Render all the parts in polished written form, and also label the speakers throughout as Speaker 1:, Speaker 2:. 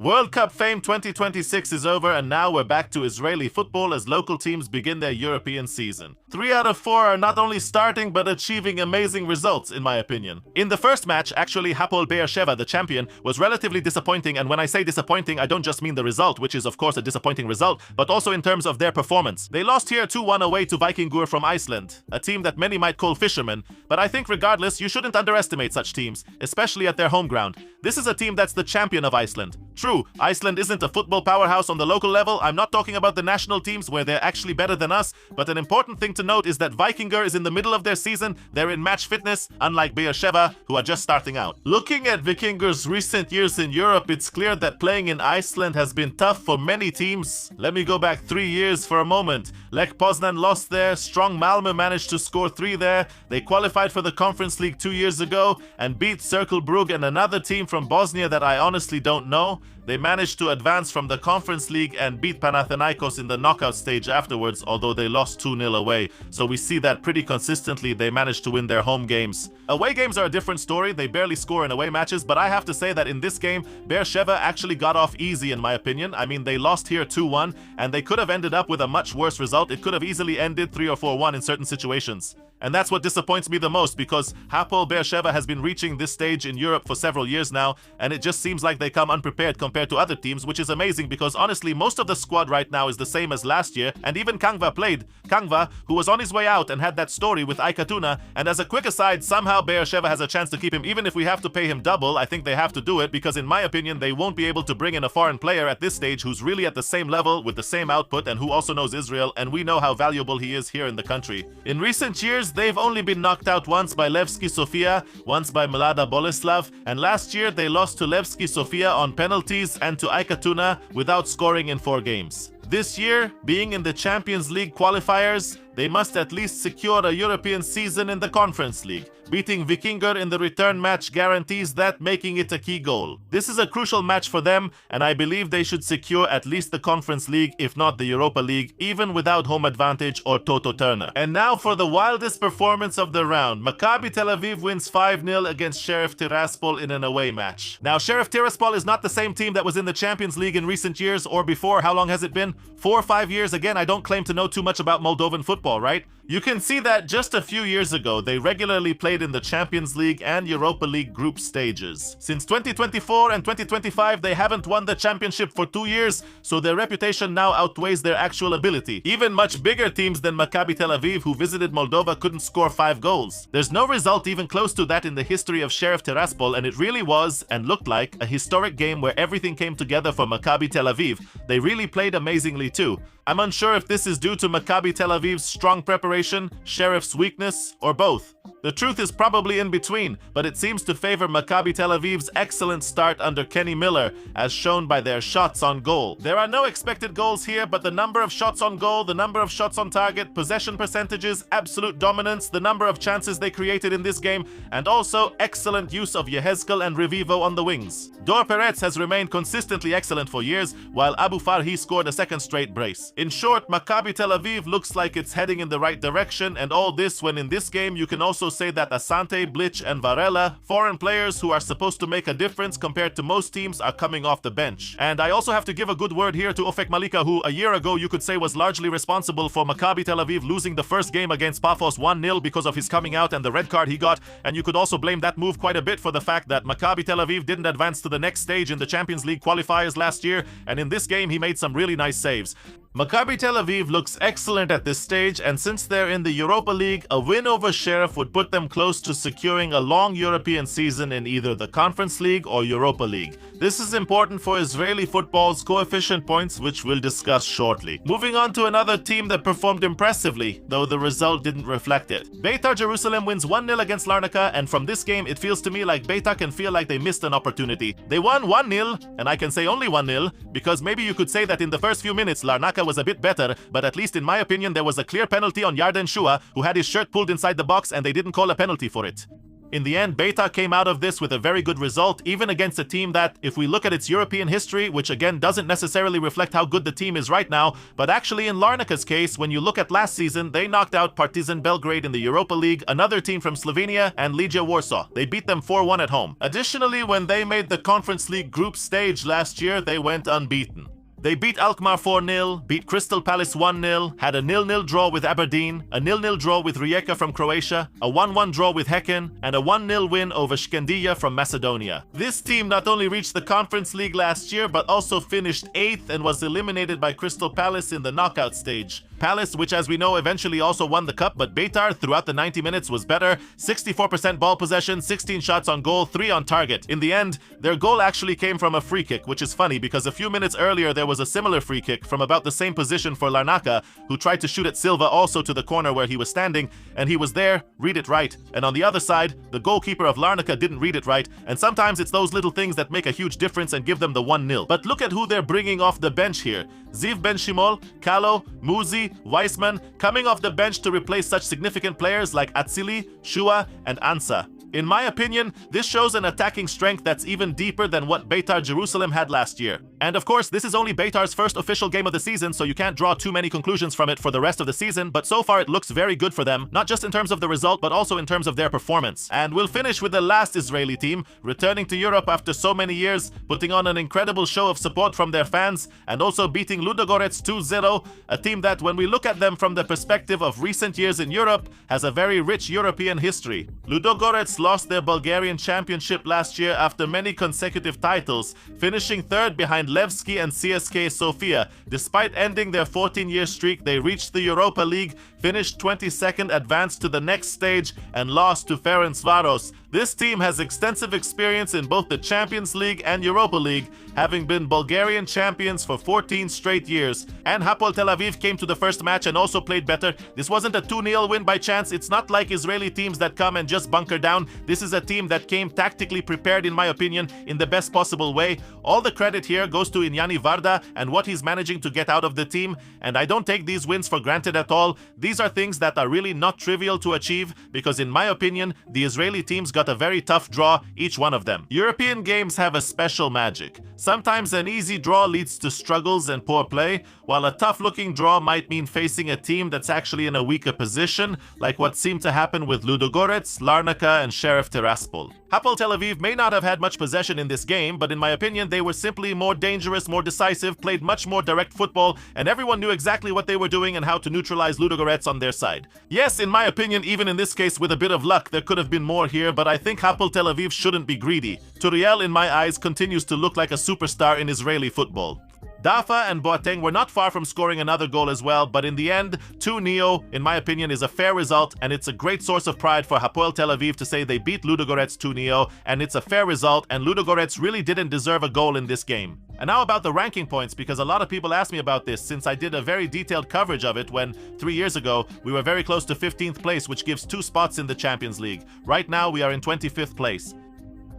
Speaker 1: World Cup fame 2026 is over, and now we're back to Israeli football as local teams begin their European season. 3 out of 4 are not only starting but achieving amazing results, in my opinion. In the first match, actually Hapoel Be'er the champion, was relatively disappointing, and when I say disappointing, I don't just mean the result, which is of course a disappointing result, but also in terms of their performance. They lost here 2-1 away to Vikingur from Iceland, a team that many might call fishermen, but I think regardless, you shouldn't underestimate such teams, especially at their home ground. This is a team that's the champion of Iceland. True, Iceland isn't a football powerhouse on the local level. I'm not talking about the national teams where they're actually better than us, but an important thing to note is that Vikingur is in the middle of their season. They're in match fitness, unlike Beersheva, who are just starting out. Looking at Vikingur's recent years in Europe, it's clear that playing in Iceland has been tough for many teams. Let me go back 3 years for a moment. Lech Poznan lost there, strong Malmö managed to score 3 there. They qualified for the Conference League 2 years ago and beat Cercle Brugge and another team from Bosnia that I honestly don't know. They managed to advance from the Conference League and beat Panathinaikos in the knockout stage afterwards, although they lost 2-0 away. So we see that pretty consistently they managed to win their home games. Away games are a different story. They barely score in away matches, but I have to say that in this game, Beersheva actually got off easy in my opinion. I mean, they lost here 2-1, and they could have ended up with a much worse result. It could have easily ended 3 or 4-1 in certain situations. And that's what disappoints me the most, because Hapoel Beersheva has been reaching this stage in Europe for several years now, and it just seems like they come unprepared compared to other teams, which is amazing because honestly most of the squad right now is the same as last year, and even Kangva played. Kangva, who was on his way out and had that story with Aikatuna, and as a quick aside, somehow Beersheva has a chance to keep him. Even if we have to pay him double, I think they have to do it, because in my opinion they won't be able to bring in a foreign player at this stage who's really at the same level with the same output and who also knows Israel, and we know how valuable he is here in the country. In recent years, they've only been knocked out once by Levski Sofia, once by Mlada Boleslav, and last year they lost to Levski Sofia on penalties and to Aikatuna without scoring in 4 games. This year, being in the Champions League qualifiers, they must at least secure a European season in the Conference League. Beating Vikingur in the return match guarantees that, making it a key goal. This is a crucial match for them, and I believe they should secure at least the Conference League, if not the Europa League, even without home advantage or Toto Turner. And now for the wildest performance of the round. Maccabi Tel Aviv wins 5-0 against Sheriff Tiraspol in an away match. Now, Sheriff Tiraspol is not the same team that was in the Champions League in recent years or before. How long has it been? 4 or 5 years? Again, I don't claim to know too much about Moldovan football, right? You can see that just a few years ago, they regularly played in the Champions League and Europa League group stages. Since 2024 and 2025, they haven't won the championship for 2 years, so their reputation now outweighs their actual ability. Even much bigger teams than Maccabi Tel Aviv, who visited Moldova, couldn't score 5 goals. There's no result even close to that in the history of Sheriff Tiraspol, and it really was, and looked like, a historic game where everything came together for Maccabi Tel Aviv. They really played amazingly too. I'm unsure if this is due to Maccabi Tel Aviv's strong preparation, Sheriff's weakness, or both. The truth is probably in between, but it seems to favor Maccabi Tel Aviv's excellent start under Kenny Miller, as shown by their shots on goal. There are no expected goals here, but the number of shots on goal, the number of shots on target, possession percentages, absolute dominance, the number of chances they created in this game, and also excellent use of Yehezkel and Revivo on the wings. Dor Peretz has remained consistently excellent for years, while Abu Farhi scored a second straight brace. In short, Maccabi Tel Aviv looks like it's heading in the right direction, and all this when in this game you can also say that Asante, Blitch, and Varela, foreign players who are supposed to make a difference compared to most teams, are coming off the bench. And I also have to give a good word here to Ofek Malika, who a year ago you could say was largely responsible for Maccabi Tel Aviv losing the first game against Paphos 1-0 because of his coming out and the red card he got, and you could also blame that move quite a bit for the fact that Maccabi Tel Aviv didn't advance to the next stage in the Champions League qualifiers last year, and in this game he made some really nice saves. Maccabi Tel Aviv looks excellent at this stage, and since they're in the Europa League, a win over Sheriff would put them close to securing a long European season in either the Conference League or Europa League. This is important for Israeli football's coefficient points, which we'll discuss shortly. Moving on to another team that performed impressively, though the result didn't reflect it. Beitar Jerusalem wins 1-0 against Larnaca, and from this game it feels to me like Beitar can feel like they missed an opportunity. They won 1-0, and I can say only 1-0, because maybe you could say that in the first few minutes Larnaca was a bit better, but at least in my opinion there was a clear penalty on Yarden Shua, who had his shirt pulled inside the box and they didn't call a penalty for it. In the end, Beitar came out of this with a very good result, even against a team that, if we look at its European history, which again doesn't necessarily reflect how good the team is right now, but actually in Larnaca's case, when you look at last season, they knocked out Partizan Belgrade in the Europa League, another team from Slovenia, and Legia Warsaw. They beat them 4-1 at home. Additionally, when they made the Conference League group stage last year, they went unbeaten. They beat Alkmaar 4-0, beat Crystal Palace 1-0, had a 0-0 draw with Aberdeen, a 0-0 draw with Rijeka from Croatia, a 1-1 draw with Häcken, and a 1-0 win over Shkandija from Macedonia. This team not only reached the Conference League last year, but also finished 8th and was eliminated by Crystal Palace in the knockout stage. Palace, which as we know eventually also won the cup, but Beitar throughout the 90 minutes was better. 64% ball possession, 16 shots on goal, 3 on target. In the end, their goal actually came from a free kick, which is funny because a few minutes earlier there was a similar free kick from about the same position for Larnaca, who tried to shoot at Silva also to the corner where he was standing, and he was there, read it right. And on the other side, the goalkeeper of Larnaca didn't read it right, and sometimes it's those little things that make a huge difference and give them the 1-0. But look at who they're bringing off the bench here. Ziv Ben Shimol, Kalo, Muzi, Weissman, coming off the bench to replace such significant players like Atsili, Shua, and Ansa. In my opinion, this shows an attacking strength that's even deeper than what Beitar Jerusalem had last year. And of course, this is only Beitar's first official game of the season, so you can't draw too many conclusions from it for the rest of the season, but so far it looks very good for them, not just in terms of the result, but also in terms of their performance. And we'll finish with the last Israeli team, returning to Europe after so many years, putting on an incredible show of support from their fans, and also beating Ludogorets 2-0, a team that, when we look at them from the perspective of recent years in Europe, has a very rich European history. Ludogorets lost their Bulgarian championship last year after many consecutive titles, finishing 3rd behind Levski and CSKA Sofia. Despite ending their 14-year streak, they reached the Europa League, finished 22nd, advanced to the next stage, and lost to Ferencváros. This team has extensive experience in both the Champions League and Europa League, having been Bulgarian champions for 14 straight years. And Hapoel Tel Aviv came to the first match and also played better. This wasn't a 2-0 win by chance. It's not like Israeli teams that come and just bunker down. This is a team that came tactically prepared, in my opinion, in the best possible way. All the credit here goes to Inyani Varda and what he's managing to get out of the team. And I don't take these wins for granted at all. These are things that are really not trivial to achieve because, in my opinion, the Israeli teams got a very tough draw, each one of them. European games have a special magic. Sometimes an easy draw leads to struggles and poor play, while a tough-looking draw might mean facing a team that's actually in a weaker position, like what seemed to happen with Ludogorets, Larnaca, and Sheriff Tiraspol. Hapoel Tel Aviv may not have had much possession in this game, but in my opinion they were simply more dangerous, more decisive, played much more direct football, and everyone knew exactly what they were doing and how to neutralize Ludogorets on their side. Yes, in my opinion, even in this case with a bit of luck, there could have been more here, but I think Hapoel Tel Aviv shouldn't be greedy. Turiel, in my eyes, continues to look like a superstar in Israeli football. Dafa and Boateng were not far from scoring another goal as well, but in the end, 2-0, in my opinion, is a fair result, and it's a great source of pride for Hapoel Tel Aviv to say they beat Ludogorets 2-0, and it's a fair result, and Ludogorets really didn't deserve a goal in this game. And now about the ranking points, because a lot of people ask me about this since I did a very detailed coverage of it when, 3 years ago, we were very close to 15th place, which gives 2 spots in the Champions League. Right now, we are in 25th place.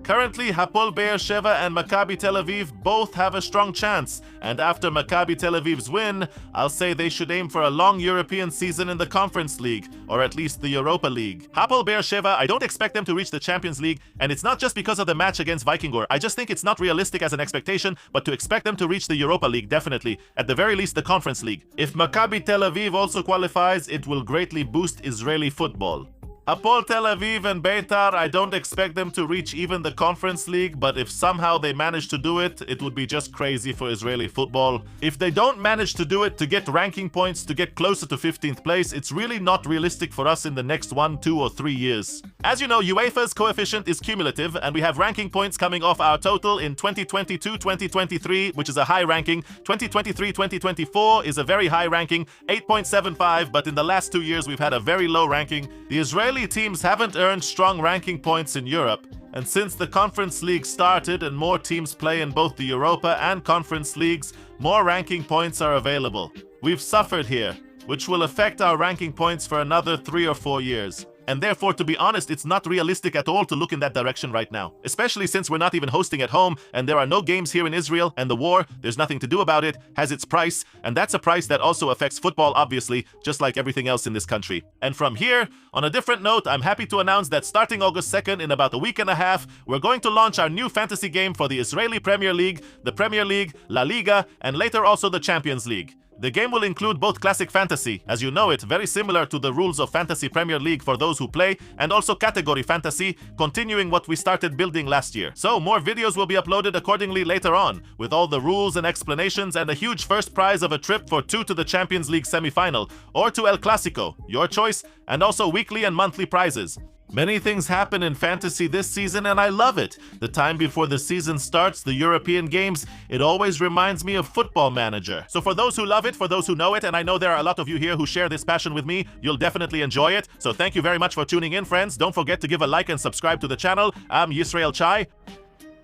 Speaker 1: Currently, Hapoel Be'er Sheva and Maccabi Tel Aviv both have a strong chance, and after Maccabi Tel Aviv's win, I'll say they should aim for a long European season in the Conference League, or at least the Europa League. Hapoel Be'er Sheva, I don't expect them to reach the Champions League, and it's not just because of the match against Vikingur. I just think it's not realistic as an expectation, but to expect them to reach the Europa League, definitely. At the very least, the Conference League. If Maccabi Tel Aviv also qualifies, it will greatly boost Israeli football. Hapoel Tel Aviv and Beitar, I don't expect them to reach even the Conference League, but if somehow they manage to do it, it would be just crazy for Israeli football. If they don't manage to do it, to get ranking points, to get closer to 15th place, it's really not realistic for us in the next 1, 2, or 3 years. As you know, UEFA's coefficient is cumulative, and we have ranking points coming off our total in 2022-2023, which is a high ranking. 2023-2024 is a very high ranking, 8.75, but in the last 2 years we've had a very low ranking. The Israeli teams haven't earned strong ranking points in Europe, and since the Conference League started and more teams play in both the Europa and Conference Leagues, more ranking points are available. We've suffered here, which will affect our ranking points for another 3 or 4 years. And therefore, to be honest, it's not realistic at all to look in that direction right now. Especially since we're not even hosting at home, and there are no games here in Israel, and the war, there's nothing to do about it, has its price, and that's a price that also affects football, obviously, just like everything else in this country. And from here, on a different note, I'm happy to announce that starting August 2nd, in about a week and a half, we're going to launch our new fantasy game for the Israeli Premier League, the Premier League, La Liga, and later also the Champions League. The game will include both classic fantasy, as you know it, very similar to the rules of Fantasy Premier League for those who play, and also category fantasy, continuing what we started building last year. So more videos will be uploaded accordingly later on, with all the rules and explanations and a huge first prize of a trip for 2 to the Champions League semi-final, or to El Clasico, your choice, and also weekly and monthly prizes. Many things happen in fantasy this season and I love it. The time before the season starts, the European games, it always reminds me of Football Manager. So for those who love it, for those who know it, and I know there are a lot of you here who share this passion with me, you'll definitely enjoy it. So thank you very much for tuning in, friends. Don't forget to give a like and subscribe to the channel. I'm Yisrael Chai.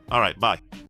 Speaker 1: Alright, bye.